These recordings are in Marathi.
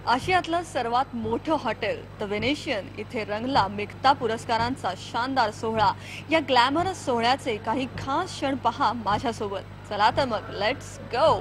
आशियातलं सर्वात मोठं हॉटेल द व्हेनेशियन इथे रंगला मिक्ता पुरस्कारांचा शानदार सोहळा. या ग्लॅमरस सोहळ्याचे काही खास क्षण पहा माझ्यासोबत. चला तर मग लेट्स गो.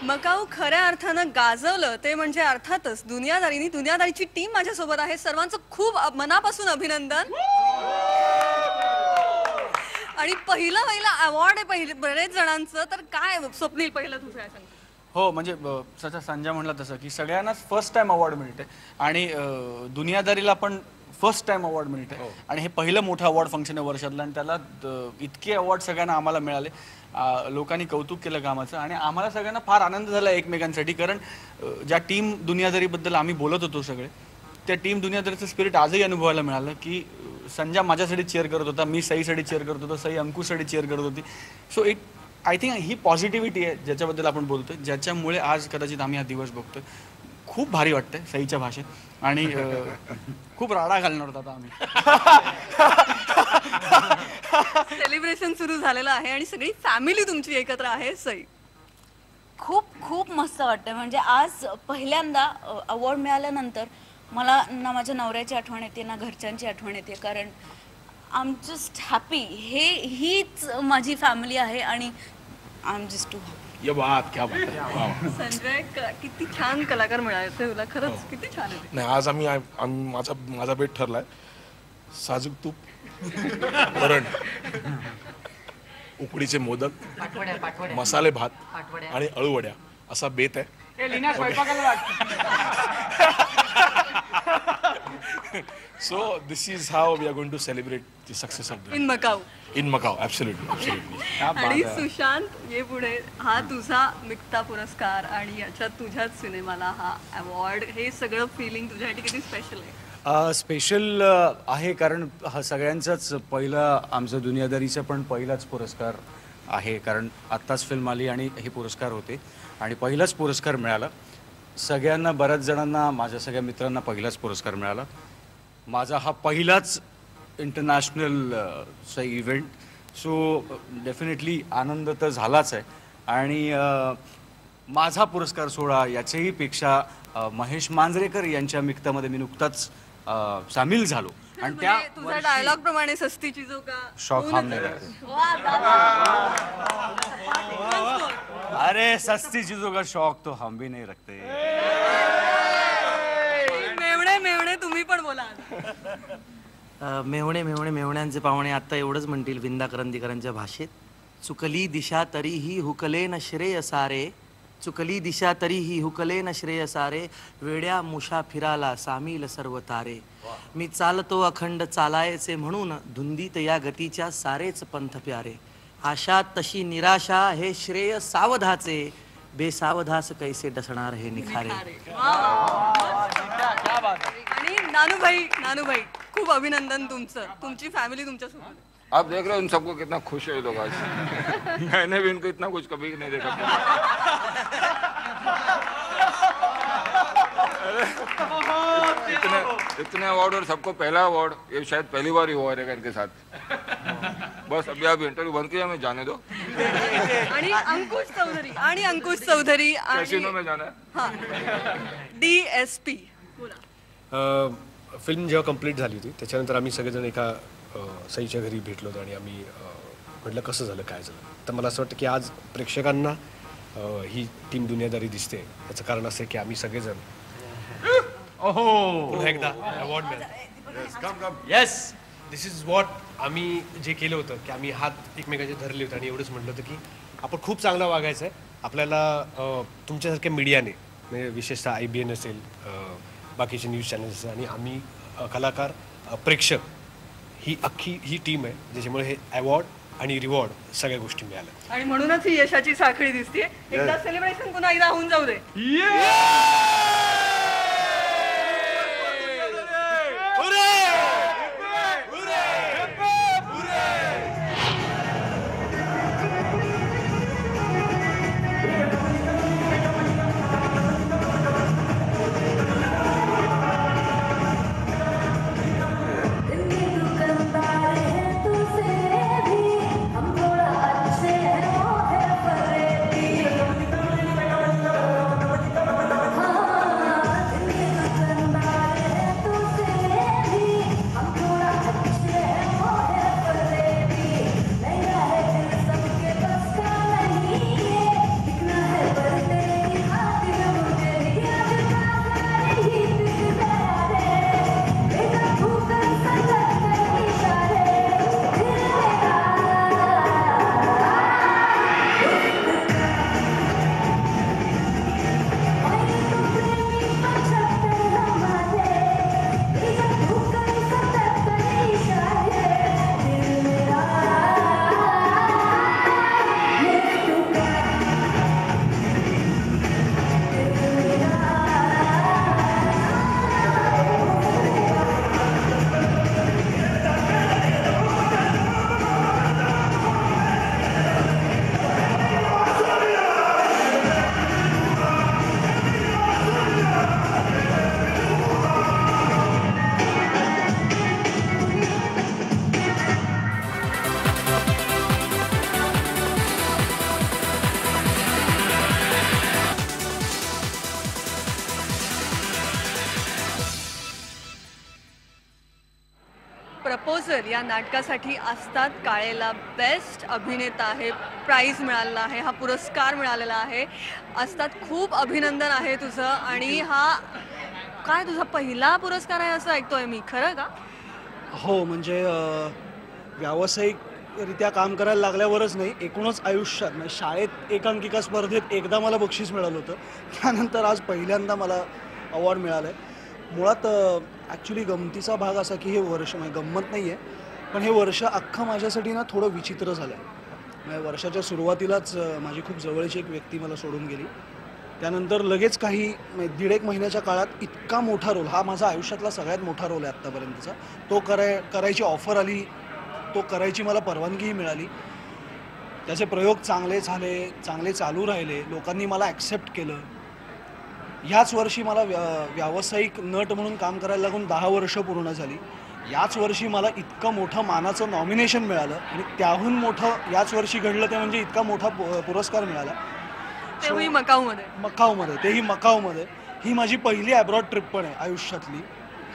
मकाऊ खऱ्या अर्थानं गाजवलं ते म्हणजे अर्थातच दुनियादारीची टीम माझ्यासोबत आहे. सर्वांचं खूप मनापासून अभिनंदन. आणि पहिला अवॉर्ड आहे बरेच जणांचं. तर काय स्वप्नील पहिलं तुझं काय सांग? हो म्हणजे जसं संजय म्हणलं तसं की सगळ्यांनाच फर्स्ट टाइम अवॉर्ड मिळते आणि दुनियादारीला पण फर्स्ट टाइम अवॉर्ड मिळते आणि हे पहिलं मोठं अवॉर्ड फंक्शन आहे वर्षातलं आणि त्याला इतके अवॉर्ड सगळ्यांना आम्हाला मिळाले. लोकांनी कौतुक केलं कामाचं आणि आम्हाला सगळ्यांना फार आनंद झाला एकमेकांसाठी. कारण ज्या टीम दुनियादारीबद्दल आम्ही बोलत होतो सगळे, त्या टीम दुनियादारीचं स्पिरिट आजही अनुभवायला मिळालं की संजय माझ्यासाठी चेअर करत होता, मी सईसाठी चेअर करत होतो, सई अंकुशसाठी चेअर करत होती. So I think he positivity आहे ज्याच्याबद्दल आपण बोलतोय, ज्याच्यामुळे आज कदाचित आम्ही हा दिवस बघतोय. खूप भारी वाटतंय सईच्या भाषेत आणि खूप राडा घालणार होता आता आम्ही. सेलिब्रेशन सुरू झालेलं आहे आणि सगळी फॅमिली तुमची एकत्र आहे. सई, खूप खूप मस्त वाटतंय. म्हणजे आज पहिल्यांदा अवॉर्ड मिळाल्यानंतर मला ना माझ्या नवऱ्याची आठवण येते ना घरच्यांची आठवण येते. कारण आय एम जस्ट हॅपी. हीच माझी फॅमिली आहे आणि I am just too happy. ये बात क्या बात है. संजय, किती छान कलाकार मिळाले तुला. खरंच किती छान आहे. नाही, आज आम्ही माझा बेट ठरलाय. साजूक तूप, वरण, उकडीचे मोदक, मसाले भात आणि अळूवड्या असा बेत आहे. So this is how we are going to celebrate the success of the in Macau. In Macau, absolutely. आणि सुशांत, ये पुढे हा तुझा मिक्ता पुरस्कार आणि याच्यात तुझ्याच सिनेमाला हा अवॉर्ड. हे सगळं फिलिंग तुझ्यासाठी किती स्पेशल आहे? स्पेशल आहे कारण हा सगळ्यांचाच पहिला, आमचा दुनियादारीचा पण पहिलाच पुरस्कार आहे. कारण आत्ताच फिल्म आली आणि हे पुरस्कार होते आणि पहिलाच पुरस्कार मिळाला सगळ्यांना. बऱ्याच जणांना, माझ्या सगळ्या मित्रांना पहिलाच पुरस्कार मिळाला. माझा हा पहिलाच इंटरनॅशनल इव्हेंट. सो डेफिनेटली आनंद तर झालाच आहे. आणि माझा पुरस्कार सोहळा याच्याही पेक्षा महेश मांजरेकर यांच्या मिक्तामध्ये मी नुकताच सामील झालो आणि त्या तुझ्या डायलॉग प्रमाणे सस्ती चीजों का शौक हम नहीं रखते. अरे सस्ती चीजों का शौक तो हम भी नहीं रखते. मेवणे तुम्ही पण बोला. मेवणे मेवणे मेवण्यांचे पाहुणे आता एवढंच म्हणतील विंदा करंदीकरांच्या भाषेत. चुकली दिशा तरीही हुकले न श्रेय सारे, चुकली दिशा तरीही हुकले न श्रेय सारे, वेड्या मुसाफिराला सामील सर्व तारे. मी चालतो अखंड चालायचे म्हणून, धुंदीत या गतीच्या सारेच पंथ प्यारे. आशा तशी निराशा हे श्रेय सावधाचे, बेसावधास कैसे डसणार हे निखारे. आणि नानूभाई खूप अभिनंदन तुमचं, तुमची फॅमिली तुमच्यासोबत. आप देख रहे हो उन सबको कितना खुश है ये लोग आज. मैंने भी इनको इतना कुछ कभी नहीं देखा. इतने अवार्ड और सबको पहला अवार्ड, ये शायद पहली बार ही हुआ रहेगा इनके साथ. बस अभी आप इंटरव्यू बंद किया, हमें जाने दो. आणि अंकुश चौधरी कैसीनो में जाना है. DSP. फिल्म जेव्हा कंप्लीट झाली होती त्याच्यानंतर आम्ही सगळेजण एका सईच्या घरी भेटलो होतो आणि आम्ही म्हटलं कसं झालं काय झालं. तर मला असं वाटतं की आज प्रेक्षकांना ही टीम दुनियादारी दिसते. याचं कारण असं आहे की आम्ही सगळेजण पुन्हा एकदा अवॉर्ड मिळाला. येस, दिस इज वॉट आम्ही जे केलं होतं की आम्ही हात एकमेकांचे धरले होते आणि एवढंच म्हटलं होतं की आपण खूप चांगलं वागायचं आहे. आपल्याला तुमच्यासारख्या मीडियाने म्हणजे विशेषतः IBN असेल, बाकीचे न्यूज चॅनल्स असेल आणि आम्ही कलाकार प्रेक्षक ही टीम आहे ज्याच्यामुळे हे अवॉर्ड आणि रिवॉर्ड सगळ्या गोष्टी मिळाल्या. आणि म्हणूनच ही यशाची साखळी दिसते. एकदा सेलिब्रेशन पुन्हा एकदा होऊन जाऊ दे. प्रपोजल या नाटकासाठी आस्ताद काळेला बेस्ट अभिनेता आहे प्राइज मिळालेला आहे, हा पुरस्कार मिळालेला आहे. आस्ताद खूप अभिनंदन आहे तुझं. आणि हा काय तुझा पहिला पुरस्कार आहे असं ऐकतोय मी, खरं का? हो, म्हणजे व्यावसायिकरित्या काम करायला लागल्यावरच नाही, एकूणच आयुष्यात म्हणजे शाळेत एकांकिका स्पर्धेत एकदा मला बक्षीस मिळालं होतं, त्यानंतर आज पहिल्यांदा मला अवॉर्ड मिळालं आहे. मुळात ॲक्च्युली गमतीचा भाग असा की हे वर्ष म्हणजे गंमत नाही आहे, पण हे वर्ष अख्खं माझ्यासाठी ना थोडं विचित्र झालं आहे. म्हणजे वर्षाच्या सुरुवातीलाच माझी खूप जवळची एक व्यक्ती मला सोडून गेली. त्यानंतर लगेच काही 1.5 महिन्याच्या काळात इतका मोठा रोल, हा माझा आयुष्यातला सगळ्यात मोठा रोल आहे आत्तापर्यंतचा, तो करायची ऑफर आली, तो करायची मला परवानगीही मिळाली. त्याचे प्रयोग चांगले झाले, चांगले चालू राहिले, लोकांनी मला ॲक्सेप्ट केलं. ह्याच वर्षी मला व्यावसायिक नट म्हणून काम करायला लागून 10 वर्ष पूर्ण झाली. याच वर्षी मला इतकं मोठं मानाचं नॉमिनेशन मिळालं आणि त्याहून मोठं याच वर्षी घडलं ते म्हणजे इतका मोठा पुरस्कार मिळाला, तेही मकाऊमध्ये. तेही मकाऊमध्ये. ही माझी पहिली ॲब्रॉड ट्रिप पण आहे आयुष्यातली.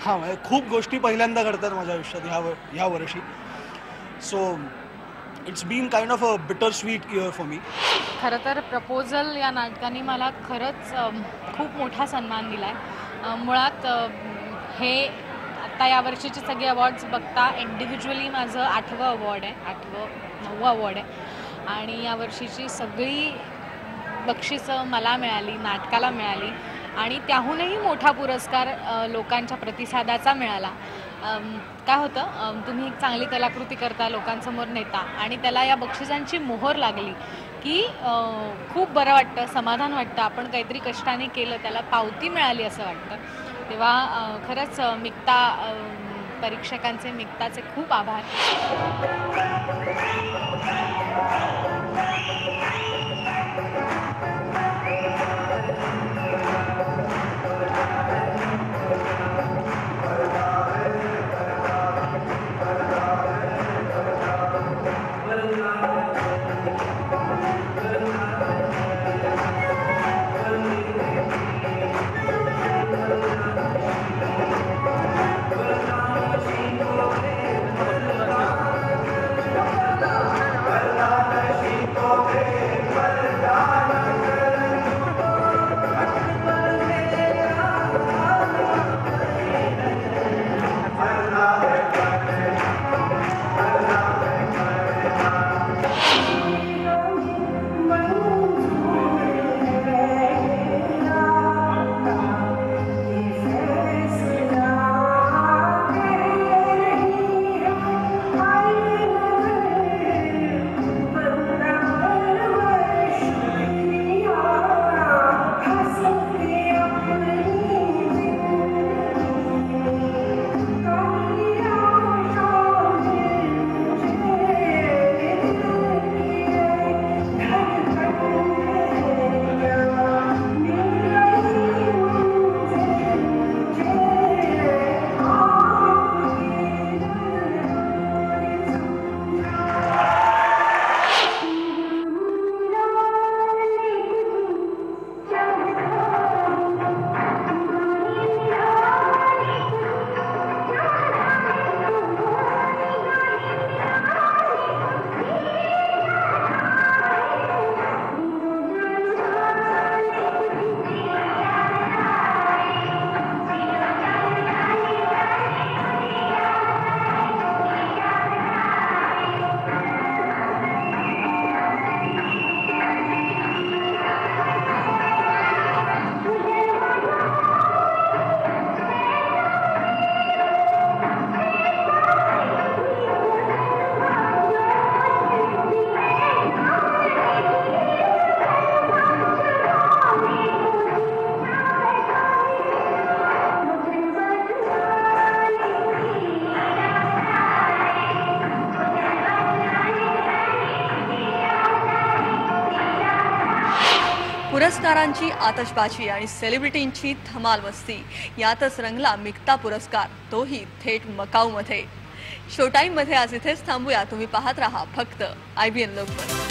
हां, म्हणजे खूप गोष्टी पहिल्यांदा घडतात माझ्या आयुष्यात ह्या वर्षी. So it's been kind of a bitter sweet year for me. खरं तर प्रपोजल या नाटकाने मला खरंच खूप मोठा सन्मान दिला आहे. मुळात हे आत्ता यावर्षीचे सगळे अवॉर्ड्स बघता इंडिव्हिज्युअली माझं 8वं अवॉर्ड आहे, 9वं अवॉर्ड आहे आणि यावर्षीची सगळी बक्षिसं मला मिळाली, नाटकाला मिळाली आणि त्याहूनही मोठा पुरस्कार लोकांच्या प्रतिसादाचा मिळाला. काय होतं, तुम्ही एक चांगली कलाकृती करता, लोकांसमोर नेता आणि त्याला या बक्षिसांची मोहर लागली की खूप बरं वाटतं, समाधान वाटतं. आपण काहीतरी कष्टाने केलं, त्याला पावती मिळाली असं वाटतं. तेव्हा खरंच मिक्ता परीक्षकांचे, मिक्ताचे खूप आभार. पुरस्कारांची आतषबाजी आणि सेलिब्रिटींची धमाल मस्ती यातच रंगला मिक्ता पुरस्कार, तोही थेट मकाऊमध्ये. शो टाईममध्ये आज इथेच थांबूया. तुम्ही पाहत राहा फक्त IBN लोकमत.